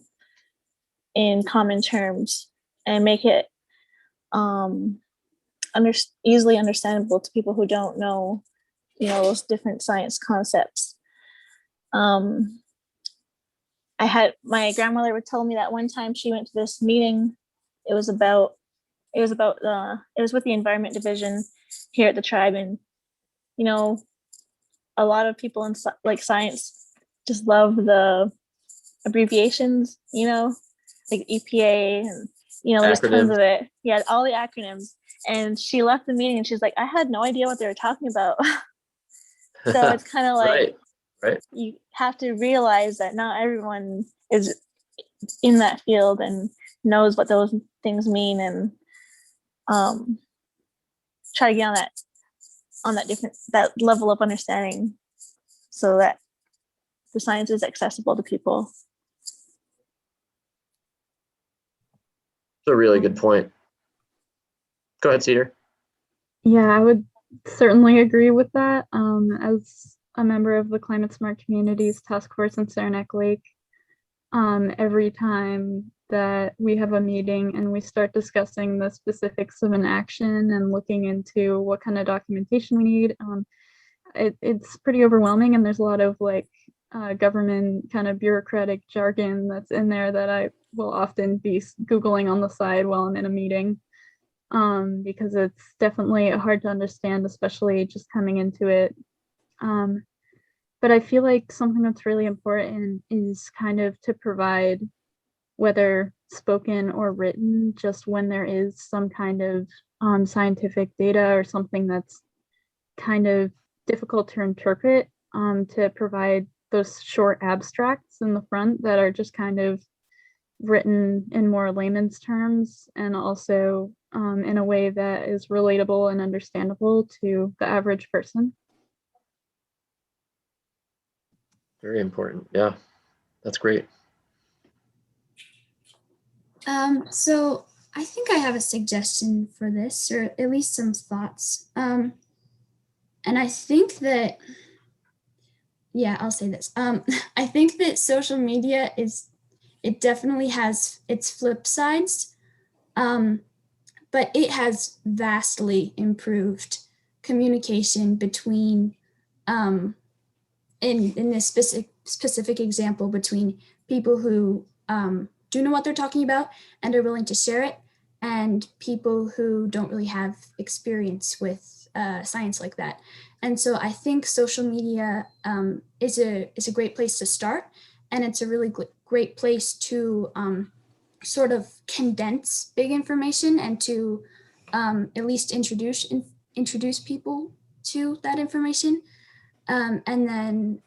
in common terms and make it easily understandable to people who don't know, those different science concepts. I had, my grandmother would tell me that one time she went to this meeting. It was with the Environment Division here at the tribe, and a lot of people in like science just love the abbreviations, like EPA, and there's tons of it. Yeah, all the acronyms. And she left the meeting and she's like, I had no idea what they were talking about. So it's kind of like, right. Right. You have to realize that not everyone is in that field and knows what those things mean, and try to get on that level of understanding so that the science is accessible to people. It's a really good point. Go ahead, Cedar. Yeah, I would certainly agree with that. As a member of the Climate Smart Communities Task Force in Saranac Lake, every time that we have a meeting and we start discussing the specifics of an action and looking into what kind of documentation we need, it's pretty overwhelming, and there's a lot of government kind of bureaucratic jargon that's in there that I will often be Googling on the side while I'm in a meeting, because it's definitely hard to understand, especially just coming into it. But I feel like something that's really important is kind of to provide, whether spoken or written, just when there is some kind of scientific data or something that's kind of difficult to interpret, to provide those short abstracts in the front that are just kind of written in more layman's terms, and also in a way that is relatable and understandable to the average person. Very important. Yeah, that's great. So I think I have a suggestion for this, or at least some thoughts. And I think that, yeah, I'll say this. I think that social media it definitely has its flip sides, but it has vastly improved communication between, in this specific example, between people who do know what they're talking about and are willing to share it, and people who don't really have experience with science like that. And so I think social media is a great place to start, and it's a really great place to sort of condense big information and to at least introduce people to that information. And then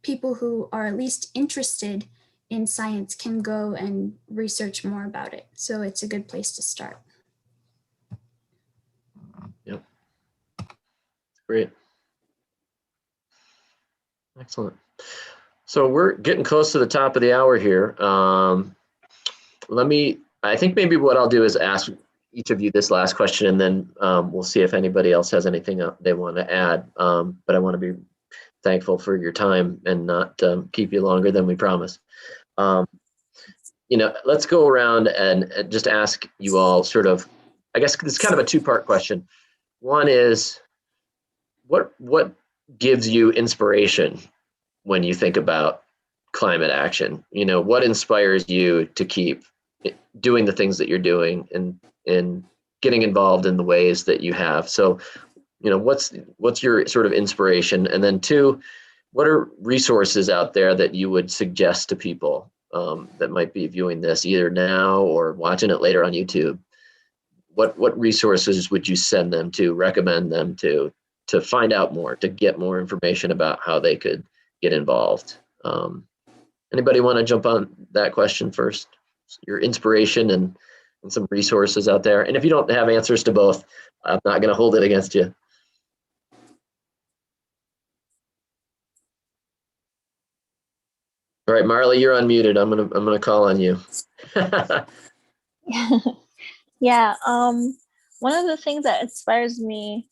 people who are at least interested in science can go and research more about it. So it's a good place to start. Yep. Great. Excellent. So we're getting close to the top of the hour here. I think maybe what I'll do is ask each of you this last question, and then we'll see if anybody else has anything they want to add. But I want to be thankful for your time and not keep you longer than we promised. Let's go around and just ask you all sort of, I guess it's kind of a two-part question. One is, what gives you inspiration when you think about climate action? What inspires you to keep doing the things that you're doing and getting involved in the ways that you have? So, what's your sort of inspiration? And then two, what are resources out there that you would suggest to people that might be viewing this either now or watching it later on YouTube? What resources would you send them to, recommend them to find out more, to get more information about how they could get involved? Anybody want to jump on that question first? Your inspiration and some resources out there. And if you don't have answers to both, I'm not going to hold it against you. All right, Marley, you're unmuted. I'm gonna call on you. Yeah. One of the things that inspires me,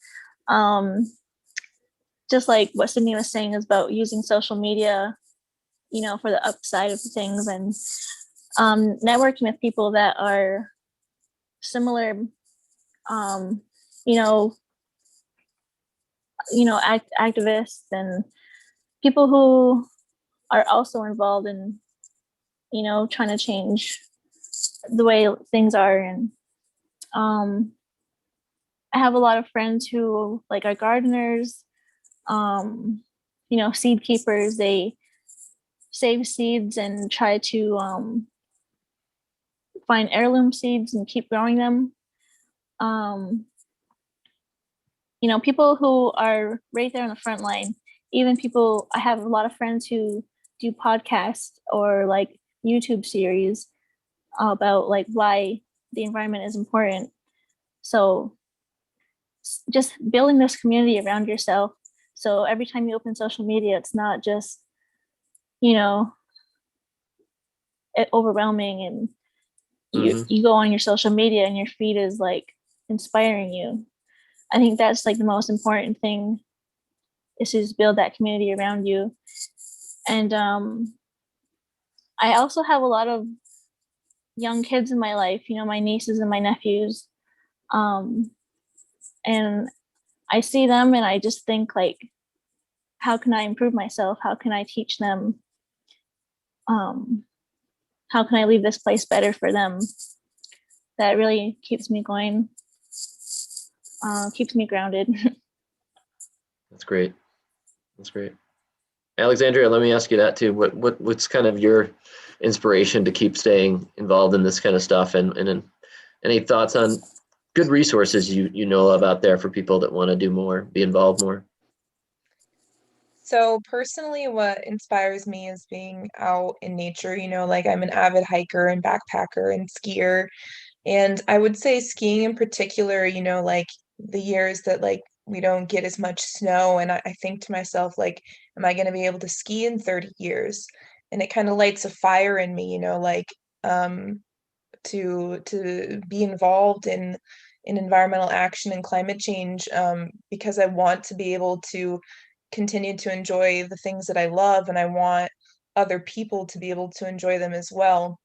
just like what Sydney was saying, is about using social media, for the upside of things, and networking with people that are similar, activists and people who are also involved in, trying to change the way things are. And I have a lot of friends who are gardeners, seed keepers. They save seeds and try to find heirloom seeds and keep growing them. People who are right there on the front line, even people, I have a lot of friends who do podcasts or like YouTube series about like why the environment is important. So just building this community around yourself. So every time you open social media, it's not just, you know, overwhelming, and you go on your social media and your feed is like inspiring you. I think that's like the most important thing, is to just build that community around you. And I also have a lot of young kids in my life, you know, my nieces and my nephews. And I see them and I just think like, how can I improve myself? How can I teach them? How can I leave this place better for them? That really keeps me going, keeps me grounded. That's great. That's great. Alexandria, let me ask you that too. What's kind of your inspiration to keep staying involved in this kind of stuff, and any thoughts on good resources you know of out there for people that want to do more, be involved more? So personally, what inspires me is being out in nature. You know, like I'm an avid hiker and backpacker and skier. And I would say skiing in particular, you know, like the years that like we don't get as much snow. And I think to myself, like, am I going to be able to ski in 30 years? And it kind of lights a fire in me, you know, like to be involved in environmental action and climate change, because I want to be able to continue to enjoy the things that I love, and I want other people to be able to enjoy them as well.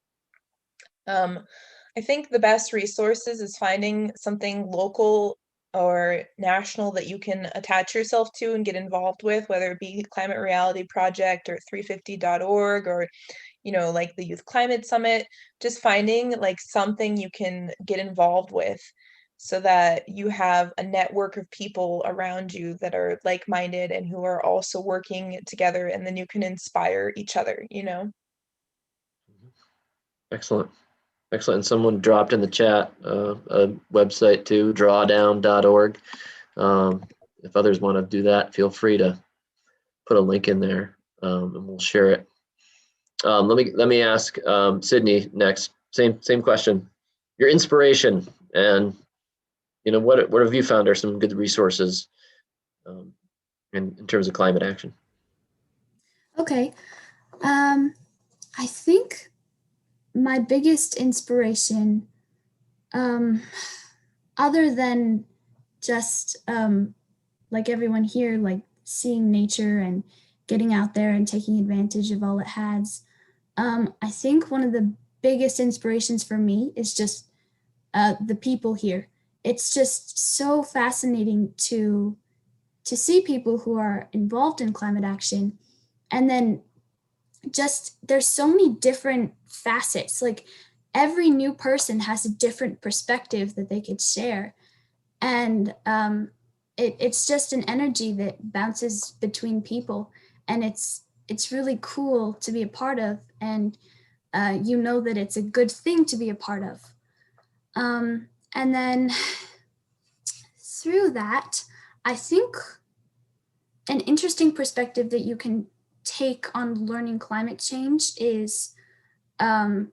I think the best resources is finding something local or national that you can attach yourself to and get involved with, whether it be Climate Reality Project or 350.org or, you know, like the Youth Climate Summit. Just finding like something you can get involved with so that you have a network of people around you that are like-minded and who are also working together, and then you can inspire each other, you know? Excellent. Excellent. And someone dropped in the chat a website too, drawdown.org. If others want to do that, feel free to put a link in there, and we'll share it. Let me ask Sydney next. Same question. Your inspiration, and you know, what have you found are some good resources in terms of climate action? Okay. I think my biggest inspiration, other than just like everyone here, like seeing nature and getting out there and taking advantage of all it has, I think one of the biggest inspirations for me is just the people here. It's just so fascinating to see people who are involved in climate action, and then just there's so many different facets. Like every new person has a different perspective that they could share, and it's just an energy that bounces between people, and it's really cool to be a part of, and you know that it's a good thing to be a part of. And then through that, I think an interesting perspective that you can take on learning climate change is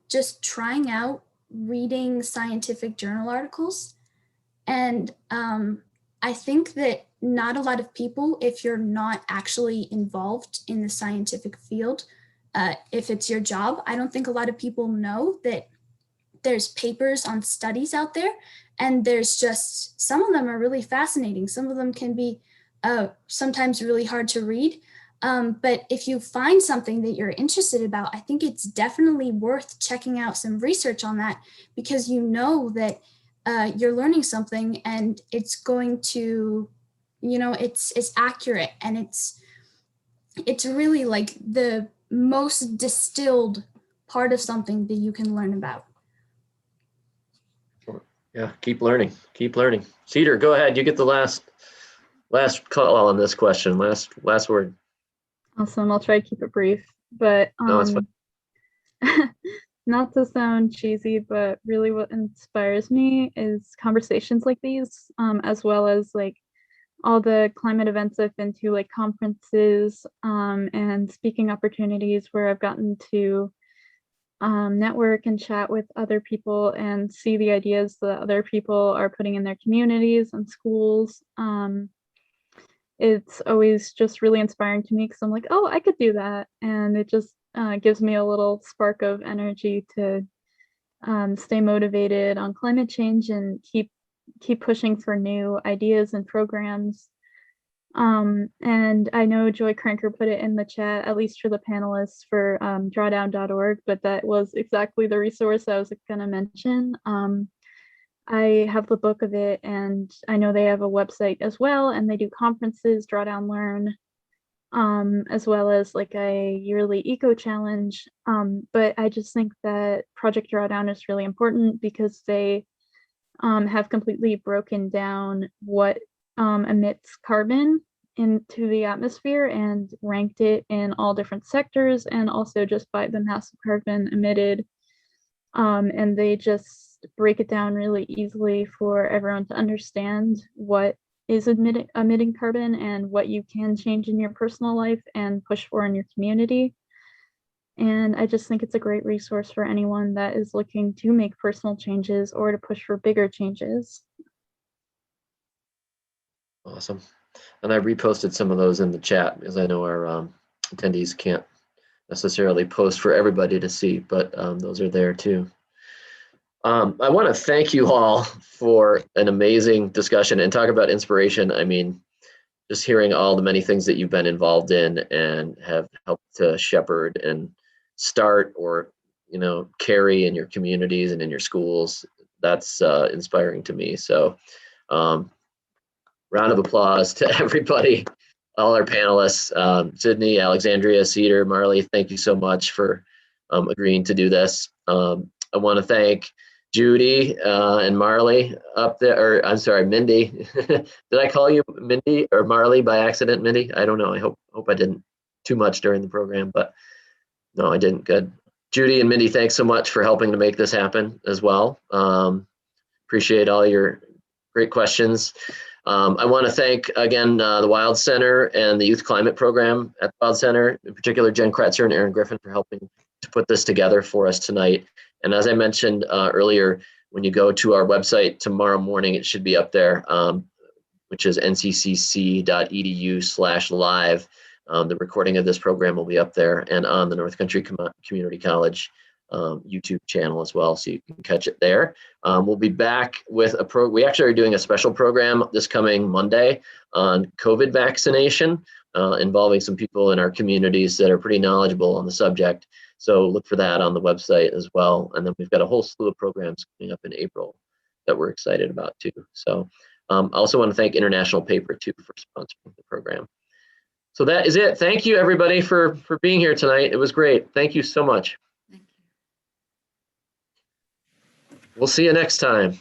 just trying out reading scientific journal articles. And I think that not a lot of people, if you're not actually involved in the scientific field, if it's your job, I don't think a lot of people know that there's papers on studies out there, and there's just, some of them are really fascinating. Some of them can be sometimes really hard to read. But if you find something that you're interested about, I think it's definitely worth checking out some research on that, because you know that you're learning something and it's going to, you know, it's accurate, and it's really like the most distilled part of something that you can learn about. Yeah, keep learning. Cedar, go ahead. You get the last call on this question. Last word. Awesome. I'll try to keep it brief, but No, it's fine. not to sound cheesy, but really what inspires me is conversations like these, as well as like all the climate events I've been to, like conferences and speaking opportunities where I've gotten to network and chat with other people and see the ideas that other people are putting in their communities and schools. It's always just really inspiring to me because I'm like, oh, I could do that. And it just gives me a little spark of energy to stay motivated on climate change and keep pushing for new ideas and programs. And I know Joy Cranker put it in the chat, at least for the panelists, for drawdown.org, but that was exactly the resource I was going to mention. I have the book of it, and I know they have a website as well, and they do conferences, Drawdown Learn, as well as like a yearly eco challenge. But I just think that Project Drawdown is really important because they have completely broken down what emits carbon into the atmosphere and ranked it in all different sectors and also just by the massive carbon emitted. And they just break it down really easily for everyone to understand what is emitting carbon and what you can change in your personal life and push for in your community. And I just think it's a great resource for anyone that is looking to make personal changes or to push for bigger changes. Awesome. And I reposted some of those in the chat because I know our attendees can't necessarily post for everybody to see, but those are there too. I want to thank you all for an amazing discussion and talk about inspiration. I mean, just hearing all the many things that you've been involved in and have helped to shepherd and start or, you know, carry in your communities and in your schools, that's inspiring to me. So round of applause to everybody, all our panelists, Sydney, Alexandria, Cedar, Marley, thank you so much for agreeing to do this. I want to thank Judy and Marley up there, or I'm sorry, Mindy. Did I call you Mindy or Marley by accident, Mindy? I don't know. I hope I didn't too much during the program, but no, I didn't. Good. Judy and Mindy, thanks so much for helping to make this happen as well. Appreciate all your great questions. I want to thank again the Wild Center and the Youth Climate Program at the Wild Center, in particular Jen Kretzer and Aaron Griffin for helping to put this together for us tonight. And as I mentioned earlier, when you go to our website tomorrow morning, it should be up there, which is nccc.edu/live. The recording of this program will be up there and on the North Country Community College YouTube channel as well, so you can catch it there. We'll be back with we actually are doing a special program this coming Monday on COVID vaccination, involving some people in our communities that are pretty knowledgeable on the subject. So look for that on the website as well. And then we've got a whole slew of programs coming up in April that we're excited about too. So I also want to thank International Paper too for sponsoring the program. So that is it. Thank you everybody for being here tonight. It was great. Thank you so much. Thank you. We'll see you next time.